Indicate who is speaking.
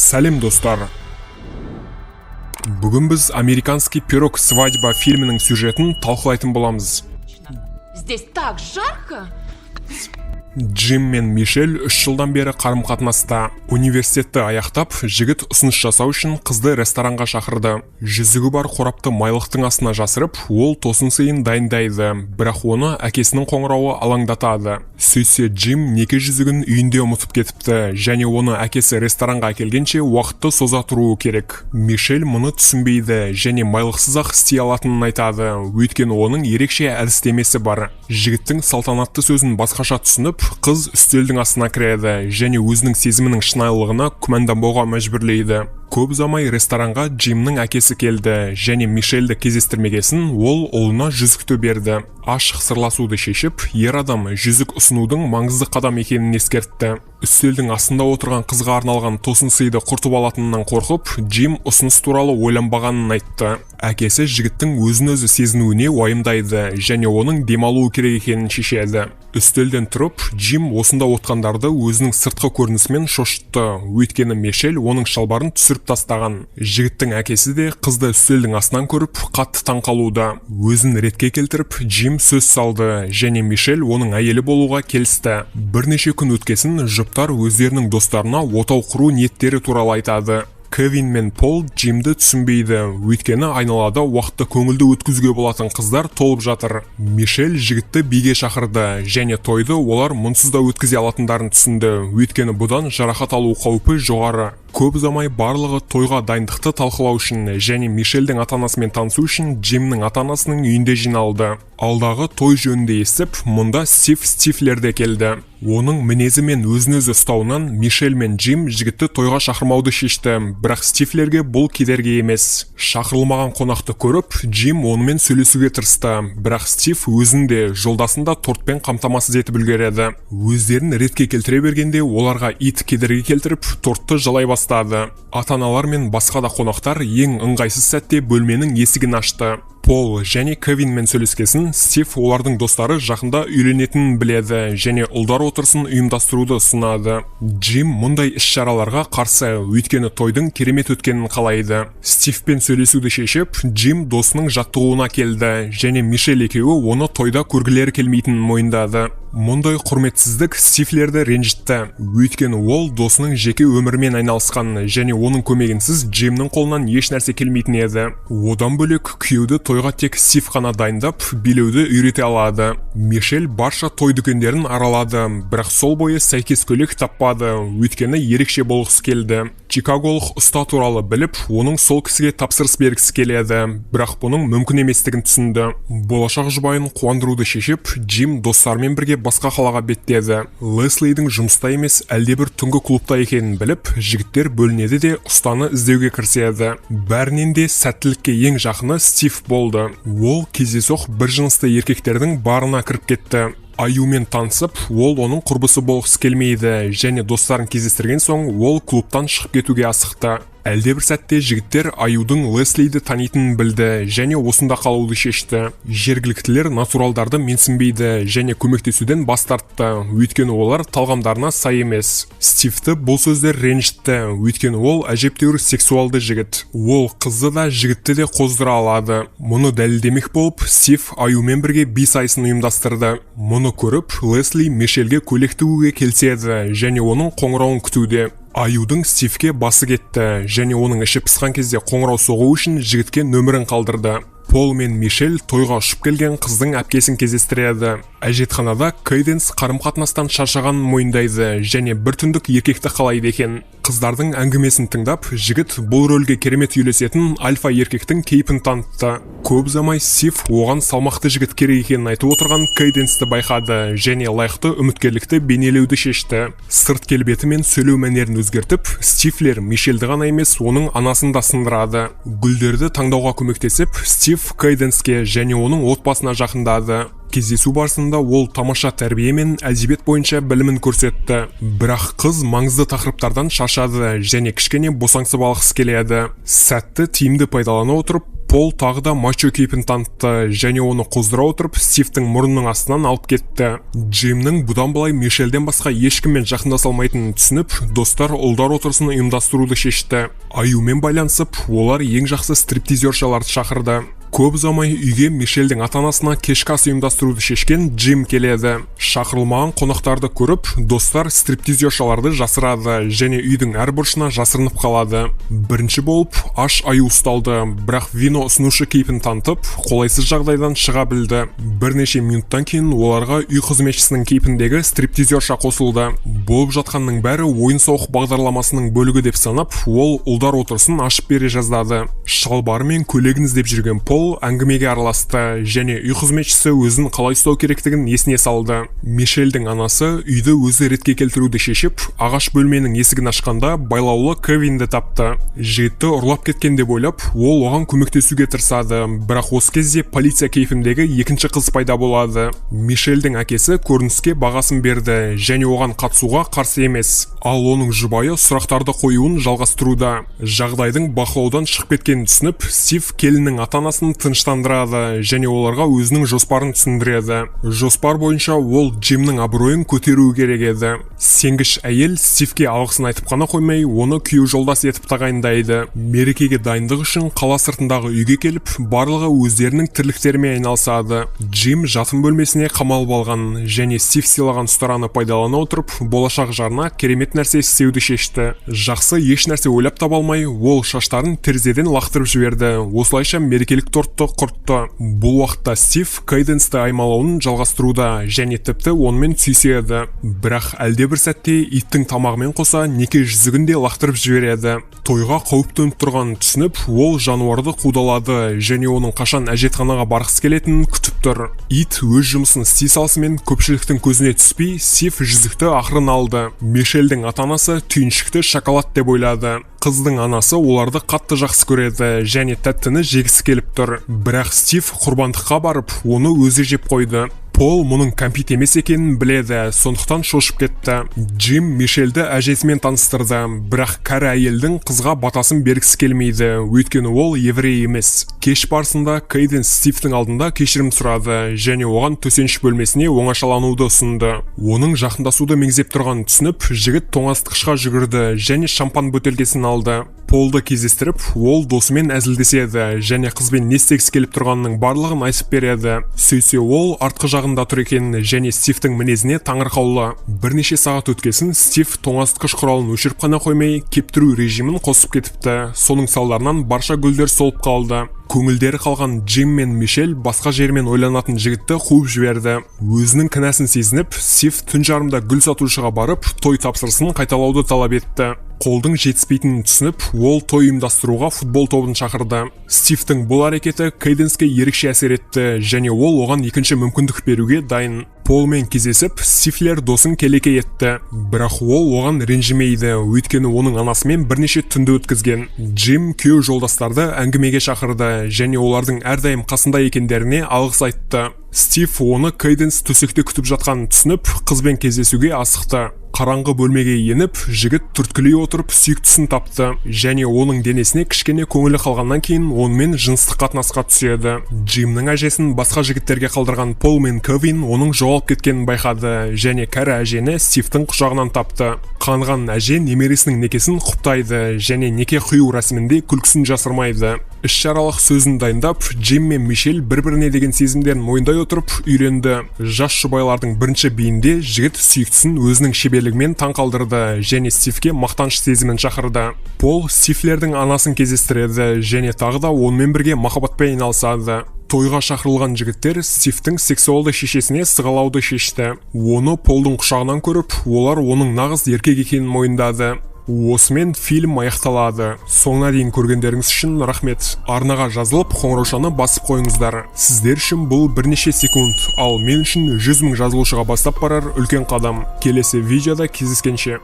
Speaker 1: Сәлем достар. Бүгін біз «Американский пирог свадьба» фильмінің сюжетін талқылайтын боламыз.
Speaker 2: Здесь так жарко.
Speaker 1: Джим мен Мишель 3 жылдан бері қарым-қатынаста. Университетті аяқтап, жігіт ұсыныс жасау үшін қызды ресторанға шақырды. Жүзігі бар қорапты майлықтың астына жасырып, ол тосын сыйын дайындайды, бірақ оны әкесінің қоңырауы алаңдатады. Сөйтсе Джим неке жүзігін үйінде ұмытып кетіпті, және оны әкесі ресторанға әкелгенше уақытты соза тұруы керек. Мишель мұны түсінбейді және майлықсыз-ақ істей алатынын айтады, өйткені оның ерекше әдістемесі бар. Жігіттің салтанатты сөзін басқаша түсініп, қыз үстелдің астына кіреді және өзінің сезімінің шынайылығына күмәнданбауға мәжбүрлейді. Көп ұзамай ресторанға Джимнің әкесі келді және Мишельді кездестірмегесін ол ұлына жүзікті берді. Ашық сырласуды шешіп, ер адам жүзік ұсынудың маңызды қадам екенін ескертті. Үстелдің астында отырған қызға арналған тосын сыйды құртып алатынынан қорқып, Джим ұсыныс туралы ойланбағанын айтты. Әкесі жігіттің өзін-өзі сезінуіне уайымдайды және оның демалуы керек екенін шешеді. Үстелден тұрып, Джим осында отқандарды өзінің сыртқы көрінісімен шошытты, өйткені Мишель оның шалбарын түсіріп тастаған. Жігіттің әкесі де қызды үстелдің астынан көріп, қатты таңқалуда. Өзін ретке келтіріп, Джим сөз салды және Мишель оның әйелі болуға келісті. Бірнеше күн өткесін жұптар өздерінің достарына отау құру ниеттері туралы айтады. Кевин мен Пол Джимді түсінбейді, өйткені айналада уақытты көңілді өткізуге болатын қыздар толып жатыр. Мишель жігітті биге шақырды және тойды олар мұнсыз да өткізе алатындарын түсінді, өйткені бұдан жарақат алу қаупі жоғары. Көп ұзамай барлығы тойға дайындықты талқылау үшін және Мишельдің ата-анасымен танысу үшін Джимнің ата-анасының үйінде жиналды. Алдағы той жөнінде естіп, мұнда Стив Стифлер де келді. Оның мінезі мен өзін-өзі ұстауынан Мишель мен Джим жігітті тойға шақырмауды шешті, бірақ Стифлерге бұл кедергі емес. Шақырылмаған қонақты көріп, Джим онымен сөйлесуге тырысты, бірақ Стив өзінде жолдасында тортпен қамтамасыз етіп үлгереді. Өздерін ретке келтіре бергенде оларға ит кедергі келтіріп, тортты жалай бастады. Ата-аналар мен басқа да қонақтар ең ыңғайсыз сәтте бөлменің есігін ашты. Пол және Кевинмен сөйлескесін, Стив олардың достары жақында үйленетінін біледі және ұлдар отырысын ұйымдастыруды ұсынады. Джим мұндай іс-шараларға қарсы, өйткені тойдың керемет өткенін қалайды. Стивпен сөйлесуді шешіп, Джим досының жаттығуына келді және Мишель екеуі оны тойда көргілері келмейтінін мойындады. Мұндай құрметсіздік Стифлерді ренжітті, өйткені ол досының жеке өмірімен айналысқан және оның көмегінсіз Джимнің қолынан еш нәрсе келмейтін еді. Одан бөлек күйеуді тойға тек Стив қана дайындап, билеуді үйрете алады. Мишель барша той дүкендерін аралады, бірақ сол бойы сәйкес көйлек таппады, өйткені ерекше болғысы келді. Чикаголық ұста туралы біліп, оның сол кісіге тапсырыс бергісі келеді, бірақ бұның мүмкін еместігін түсінді. Болашақ жұбайын қуандыруды шешіп, Джим достарымен бірге басқа қалаға беттеді. Леслидің жұмыста емес, әлдебір түнгі клубта екенін біліп, жігіттер бөлінеді де ұстаны іздеуге кіріседі. Бәрінен де сәттілікке ең жақыны Стив болды. Ол кездейсоқ бір жынысты еркектердің барына кіріп кетті. Аюмен танысып, ол оның құрбысы болғысы келмейді және достарын кездестірген соң ол клубтан шығып кетуге асықты. Әлдебір сәтте жігіттер Аюдың Леслиді танитынын білді және осында қалуды шешті. Жергіліктілер натуралдарды менсінбейді және көмектесуден бас тартты, өйткені олар талғамдарына сай емес. Стивті бұл сөздер ренжітті, өйткені ол әжептәуір сексуалды жігіт. Ол қызды да жігітті де қоздыра алады. Мұны дәлелдемек болып, Стив Аюмен бірге би сайысын ұйымдастырды. Мұны көріп, Лесли Мишельге көйлек тігуге келіседі және оның қоңырауын күтуде. Аюдың Стивке басы кетті және оның іші пысқан кезде қоңырау соғу үшін жігітке нөмірін қалдырды. Пол мен Мишель тойға ұшып келген қыздың әпкесін кездестіреді. Әжетханада Кейденс қарым-қатынастан шаршағанын мойындайды және бір түндік еркекті қалайды екен. Қыздардың әңгімесін тыңдап, жігіт бұл рөлге керемет үйлесетін альфа еркектің кейпін танытты. Көп ұзамай Стив оған салмақты жігіт керек екенін айтып отырған Кейденсті байқады және лайықты үміткерлікті бейнелеуді шешті. Сырт келбеті мен сөйлеу мәнерін өзгертіп, Стифлер Мишельді ғана емес, оның анасын да сындырады. Гүлдерді таңдауға көмектесіп, Стив Кейденске және оның отбасына жақындады. Кездесу барысында ол тамаша тәрбие мен әдебиет бойынша білімін көрсетті. Бірақ қыз маңызды тақырыптардан шаршады және кішкене босаңсып алғысы келеді. Сәтті тиімді пайдалана отырып, Пол тағы да мачо кейпін танытты және оны қоздыра отырып Стивтің мұрнының астынан алып кетті. Джимнің бұдан былай Мишельден басқа ешкіммен жақындаса алмайтынын түсініп, достар ұлдар отырысын ұйымдастыруды шешті. Аюмен байланысып, олар ең жақсы стриптизершаларды шақырды. Көп ұзамай үйге Мишельдің ата-анасына кешкі ас ұйымдастыруды шешкен Джим келеді. Шақырылмаған қонақтарды көріп, достар стриптизершаларды жасырады және үйдің әр бұрышына жасырынып қалады. Бірінші болып аш аю ұсталды, бірақ вино ұсынушы кейпін танытып, қолайсыз жағдайдан шыға білді. Бірнеше минуттан кейін оларға үй қызметшісінің кейпіндегі стриптизерша қосылды. Болып жатқанның бәрі ойын-сауық бағдарламасының бөлігі деп санап, ол ұлдар отырысын ашып бере жаздады. Шалбары мен көйлегін іздеп жүрген Пол әңгімеге араласты және үй қызметшісі өзін қалай ұстау керектігін есіне салды. Мишельдің анасы үйді өзі ретке келтіруді шешіп, ағаш бөлменің есігін ашқанда байлаулы Кевинді тапты. Жігітті ұрлап кеткен деп ойлап, ол оған көмектесуге тырысады, бірақ осы кезде полиция кейпіндегі екінші қыз пайда болады. Мишельдің әкесі көрініске бағасын берді және оған қатысуға қарсы емес, ал оның жұбайы сұрақтарды қоюын жалғастыруда. Жағдайдың бақылаудан шығып кеткенін түсініп, Стив келіннің ата-анасын тыныштандырады және оларға өзінің жоспарын түсіндіреді. Жоспар бойынша ол Джимнің абыройын көтеруі керек еді. Сенгіш әйел Стивке алғысын айтып қана қоймай, оны күйеу жолдас етіп тағайындайды. Мерекеге дайындық үшін қала сыртындағы үйге келіп, барлығы өздерінің тірліктерімен айналысады. Джим жатын бөлмесіне қамалып алған және Стив сыйлаған ұстараны пайдалана отырып, болашақ жарына керемет нәрсе істеуді шешті. Жақсы еш нәрсе ойлап таба алмай, ол шаштарын терезеден лақтырып жіберді. Осылайша мерекелік тортты құртты. Бұл уақытта Стив Кейденсті аймалауын жалғастыруда және тіпті онымен сүйседі. Бірақ әлдебір сәтте иттің тамағымен қоса неке жүзігін де лақтырып жібереді. Тойға қауіп төніп тұрғанын түсініп, ол жануарды қудалады және оның қашан әжетханаға барғысы келетінін күтіп тұр. Ит өз жұмысын істей салысымен көпшіліктің көзіне түспей, Стив жүзікті ақырын алды. Мишельдің ата-анасы түйіншікті шоколад деп ойлады. Қыздың анасы оларды қатты жақсы көреді және тәттіні жегісі келіп тұр. Бірақ Стив құрбандыққа барып, оны өзі жеп қойды. Пол мұның кәмпит емес екенін біледі, сондықтан шошып кетті. Джим Мишельді әжесімен таныстырды, бірақ кәрі әйелдің қызға батасын бергісі келмейді, өйткені ол еврей емес. Кеш барысында Кейден Стивтің алдында кешірім сұрады және оған төсеніш бөлмесіне оңашалануды ұсынды. Оның жақындасуды меңзеп тұрғанын түсініп, жігіт тоңазытқышқа жүгірді және шампан бөтелкесін алды. Полды кездестіріп, ол досымен әзілдеседі және қызбен не істегісі келіп тұрғанының барлығын айтып береді. Сөйтсе ол артқы жағында тұр екен және Стивтің мінезіне таңырқаулы. Бірнеше сағат өткесін Стив тоңазытқыш құралын өшіріп қана қоймай, кептіру режимін қосып кетіпті. Соның салдарынан барша гүлдер солып қалды. Көңілдері қалған Джим мен Мишель басқа жермен ойланатын жігітті қуып жіберді. Өзінің кінәсін сезініп, Стив түн жарымда гүл сатушыға барып, той тапсырысын қайталауды талап етті. Қолдың жетіспейтінін түсініп, ол той ұйымдастыруға футбол тобын шақырды. Стивтің бұл әрекеті Кейденске ерекше әсер етті және ол оған екінші мүмкіндік беруге дайын. Полмен кездесіп, Стивлер досын келеке етті, бірақ ол оған ренжімейді, өйткені оның анасымен бірнеше түнді өткізген. Джим күйеу жолдастарды әңгімеге шақырды және олардың әрдайым қасында екендеріне алғыс айтты. Стив оны Кейденс төсекте күтіп жатқанын түсініп, қызбен кездесуге асықты. Қараңғы бөлмеге еніп, жігіт түрткілей отырып сүйіктісін тапты және оның денесіне кішкене көңілі қалғаннан кейін онымен жыныстық қатынасқа түседі. Джимнің әжесін басқа жігіттерге қалдырған Пол мен Кевин оның жоғалып кеткенін байқады және кәрі әжені Стивтің құшағынан тапты. Қанған әже немересінің некесін құптайды және неке қию рәсімінде күлкісін жасырмайды. Іс-шаралық сөзін дайындап, Джим мен Мишель бір-біріне деген сезімдерін мойындай отырып үйленді. Жас жұбайлардың бірінші биінде жігіт сүйіктісін өзінің шеберлігімен таң қалдырды және Стивке мақтаныш сезімін шақырды. Пол Стивлердің анасын кездестіреді және тағы да онымен бірге махаббатпен айналысады. Тойға шақырылған жігіттер Стивтің сексуалды шешесіне сығалауды шешті. Оны Полдың құшағынан көріп, олар оның нағыз еркек екенін мойындады. Осымен фильм аяқталады. Соңына дейін көргендеріңіз үшін рахмет. Арнаға жазылып, қоңыраушаны басып қойыңыздар. Сіздер үшін бұл бірнеше секунд, ал мен үшін 100 000 жазылушыға бастап барар үлкен қадам. Келесі видеода кездескенше.